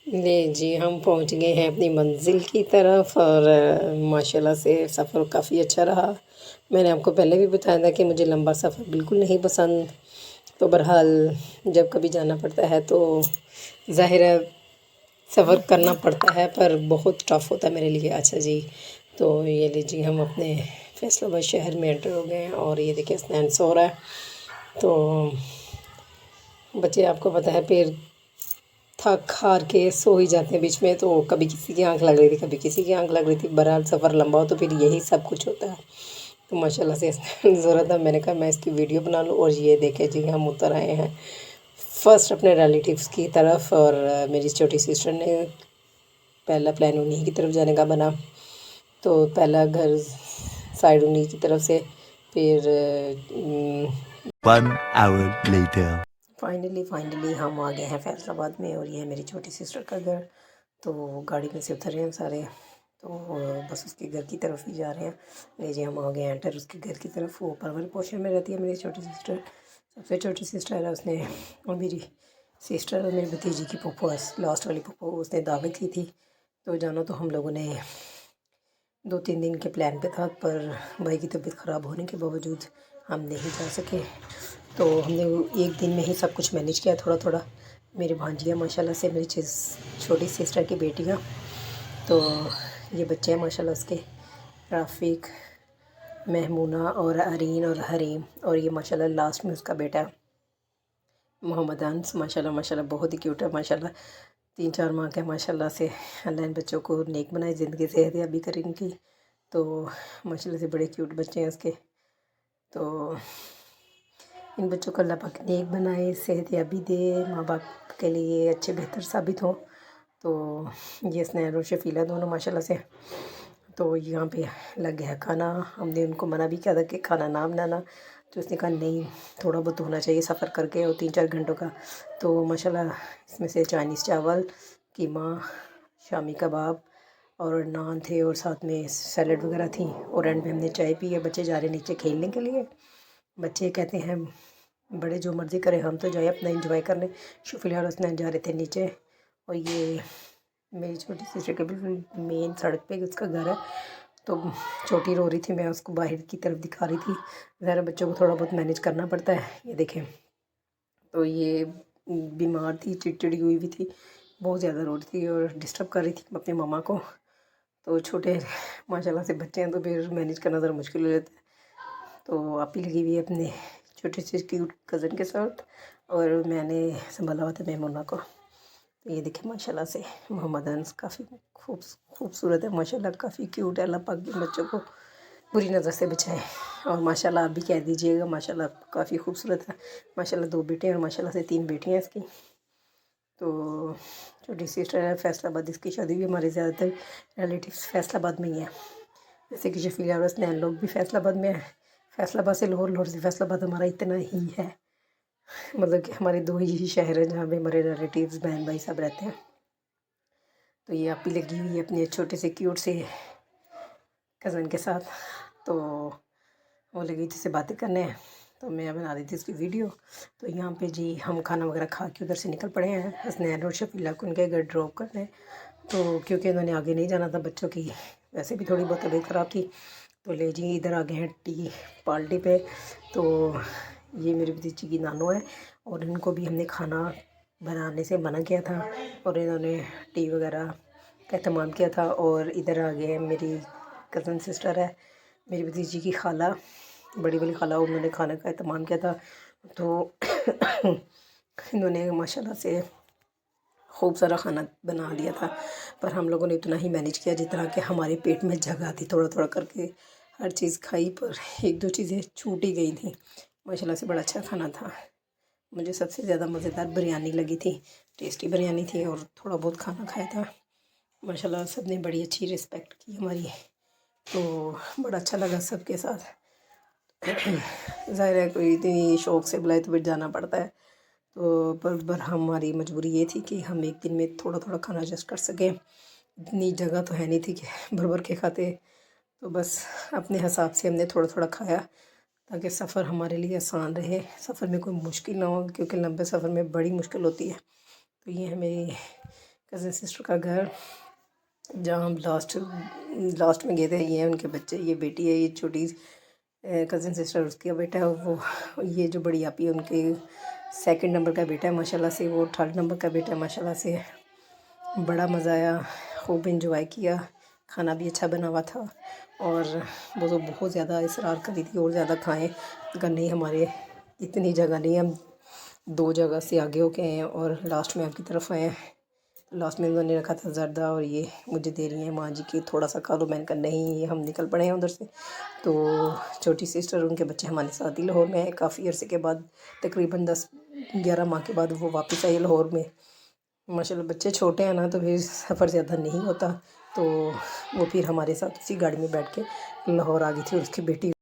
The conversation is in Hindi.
ले जी, हम पहुंच गए हैं अपनी मंजिल की तरफ और माशाल्लाह से सफ़र काफ़ी अच्छा रहा। मैंने आपको पहले भी बताया था कि मुझे लंबा सफ़र बिल्कुल नहीं पसंद। तो बहरहाल जब कभी जाना पड़ता है तो ज़ाहिर है सफ़र करना पड़ता है, पर बहुत टफ़ होता है मेरे लिए। अच्छा जी, तो ये लीजिए हम अपने फैसलाबाद शहर में एंटर हो गए हैं और ये देखिए स्नान सो रहा है। तो बच्चे आपको पता है फिर थक हार के सो ही जाते हैं बीच में, तो कभी किसी की आंख लग रही थी, कभी किसी की आंख लग रही थी। बहरहाल सफ़र लंबा हो तो फिर यही सब कुछ होता है। तो माशाल्लाह से ज़रूरत है, मैंने कहा मैं इसकी वीडियो बना लूँ। और ये देखे जी हम उतर आए हैं फ़र्स्ट अपने रिलेटिव्स की तरफ, और मेरी छोटी सिस्टर ने पहला प्लान उन्हीं की तरफ जाने का बना। तो पहला घर साइड उन्हीं की तरफ से, फिर 1 hour later. फाइनली हम आ गए हैं फैसलाबाद में, और ये है मेरी छोटी सिस्टर का घर। तो गाड़ी में से उतर रहे हैं सारे, तो बस उसके घर की तरफ ही जा रहे हैं। लीजिए हम आ गए एंटर उसके घर की तरफ। वो ऊपर वाले पोर्शन में रहती है मेरी छोटी सिस्टर, सबसे छोटी सिस्टर है उसने। और मेरी सिस्टर और मेरी भतीजी की पप्पो है, लास्ट वाली पप्पो, उसने दावत की थी। तो जाना तो हम लोगों ने 2-3 दिन के प्लान पे था, पर भाई की तबीयत ख़राब होने के बावजूद हम नहीं जा सके। तो हमने एक दिन में ही सब कुछ मैनेज किया थोड़ा थोड़ा। मेरी भांजियाँ माशाल्लाह से, मेरी छोटी सिस्टर की बेटियाँ, तो ये बच्चे हैं माशाल्लाह उसके, राफिक, महमूना और अरीन और हरीम, और ये माशाल्लाह लास्ट में उसका बेटा मोहम्मद अंस। माशाल्लाह माशाल्लाह बहुत ही क्यूट है माशाल्लाह। 3-4 माह के माशाल्लाह से। अल्लाह इन बच्चों को नेक बनाए, ज़िंदगी सेहतयाबी करे इनकी। तो माशाल्लाह से बड़े क्यूट बच्चे हैं उसके। तो इन बच्चों को अल्लाह पाक नेक बनाए, सेहतयाबी दे, माँ बाप के लिए अच्छे बेहतर साबित हों। तो ये स्नैन और शफीला दोनों माशाल्लाह से। तो यहाँ पे लग गया खाना। हमने उनको मना भी किया था कि खाना ना बनाना, तो उसने कहा नहीं, थोड़ा बहुत होना चाहिए सफ़र करके, और 3-4 घंटों का। तो माशाल्लाह इसमें से चाइनीज़ चावल, कीमा, शामी कबाब और नान थे, और साथ में सैलड वगैरह थी। और एंड में हमने चाय पी है। बच्चे जा रहे नीचे खेलने के लिए। बच्चे कहते हैं बड़े जो मर्ज़ी करें, हम तो जाए अपना इंजॉय करने। फिलहाल उसने जा रहे थे नीचे। और ये मेरी छोटी सिस्टर के बिल्कुल मेन सड़क पे उसका घर है। तो छोटी रो रही थी, मैं उसको बाहर की तरफ दिखा रही थी। ज़रा बच्चों को थोड़ा बहुत मैनेज करना पड़ता है। ये देखें, तो ये बीमार थी, चिड़चिड़ी हुई भी थी, बहुत ज़्यादा रो रही थी और डिस्टर्ब कर रही थी अपनी मम्मा को। तो छोटे माशाल्लाह से बच्चे हैं, तो फिर मैनेज करना ज़रा मुश्किल हो जाता है। तो आप ही लगी हुई है अपने छोटे से क्यूट कज़न के साथ, और मैंने संभाला हुआ था मेमोना को। तो ये देखिए माशाल्लाह से मोहम्मद अनस काफ़ी खूबसूरत है माशाल्लाह, काफ़ी क्यूट है। अल्लाह पाक इन बच्चों को बुरी नज़र से बचाए। और माशाल्लाह आप भी कह दीजिएगा, माशाल्लाह काफ़ी खूबसूरत है। माशाल्लाह 2 बेटे हैं और माशाल्लाह से 3 बेटियाँ हैं इसकी। तो छोटी सिस्टर है फैसलाबाद, इसकी शादी भी हमारे ज़्यादातर रिलेटिव्स फैसलाबाद में ही है। जैसे कि शफीला और हसनैन लोग भी फैसलाबाद में है। फैसलाबाद से लाहौर, लाहौर से फैसलाबाद हमारा इतना ही है। मतलब कि हमारे 2 ही शहर हैं जहाँ पे हमारे रिलेटिव्स बहन भाई सब रहते हैं। तो ये आप ही लगी हुई है अपने छोटे से क्यूट से कज़न के साथ। तो वो लगी थी से बातें करने, तो मैं बना रही थी उसकी वीडियो। तो यहाँ पे जी हम खाना वगैरह खा के उधर से निकल पड़े हैं हसनैन और शफीला को उनके घर ड्रॉप करने। तो क्योंकि उन्होंने आगे नहीं जाना था, बच्चों की वैसे भी थोड़ी बहुत तबीयत ख़राब थी। तो ले जी इधर आ गए हैं टी पार्टी पे। तो ये मेरी भतीजी की नानो है, और इनको भी हमने खाना बनाने से मना किया था, और इन्होंने टी वगैरह का एहतमाम किया था। और इधर आ गए हैं मेरी कज़न सिस्टर है, मेरी भतीजी की खाला, बड़ी वाली खाला, उन्होंने खाने का एहतमाम किया था। तो इन्होंने माशाल्लाह से खूब सारा खाना बना दिया था, पर हम लोगों ने उतना ही मैनेज किया जितना कि हमारे पेट में जगह थी। थोड़ा थोड़ा करके हर चीज़ खाई, पर 1-2 चीज़ें छूट ही गई थी। माशाल्लाह से बड़ा अच्छा खाना था। मुझे सबसे ज़्यादा मज़ेदार बिरयानी लगी थी, टेस्टी बिरयानी थी, और थोड़ा बहुत खाना खाया था। माशाल्लाह सब ने बड़ी अच्छी रिस्पेक्ट की हमारी, तो बड़ा अच्छा लगा सबके साथ। ज़ाहिर है कोई इतनी शौक़ से बुलाए तो फिर जाना पड़ता है। तो पर हमारी मजबूरी ये थी कि हम एक दिन में थोड़ा थोड़ा खाना एडजस्ट कर सकें। इतनी जगह तो है नहीं थी कि भर भर के खाते। तो बस अपने हिसाब से हमने थोड़ा थोड़ा खाया, ताकि सफ़र हमारे लिए आसान रहे, सफ़र में कोई मुश्किल ना हो, क्योंकि लंबे सफ़र में बड़ी मुश्किल होती है। तो ये है मेरी कज़न सिस्टर का घर, जहाँ हम लास्ट में गए थे। ये हैं उनके बच्चे, ये बेटी है, ये छोटी कज़न सिस्टर उसका बेटा है, वो ये जो बड़ी आपी है उनके 2nd नंबर का बेटा है माशाल्लाह से, वो 3rd नंबर का बेटा है माशाल्लाह से। बड़ा मज़ा आया, खूब इंजॉय किया, खाना भी अच्छा बना हुआ था। और वो तो बहुत ज़्यादा इसरार कर रही थी और ज़्यादा खाएं, मगर नहीं, हमारे इतनी जगह नहीं, हम 2 जगह से आगे होके आए हैं और लास्ट में आपकी तरफ आए हैं। लास्ट में उन्होंने रखा था ज़र्दा, और ये मुझे दे रही हैं माँ जी की थोड़ा सा खा लो। मैंने कहा नहीं, ये हम निकल पड़े हैं उधर से। तो छोटी सिस्टर, उनके बच्चे हमारे साथ ही लाहौर में आए काफ़ी अरसे के बाद, तकरीबन 10-11 माह के बाद वो वापस आई लाहौर में। माशाल्लाह बच्चे छोटे हैं ना, तो फिर सफ़र ज़्यादा नहीं होता, तो वो फिर हमारे साथ उसी गाड़ी में बैठ के लाहौर आ गई थी। और उसकी बेटी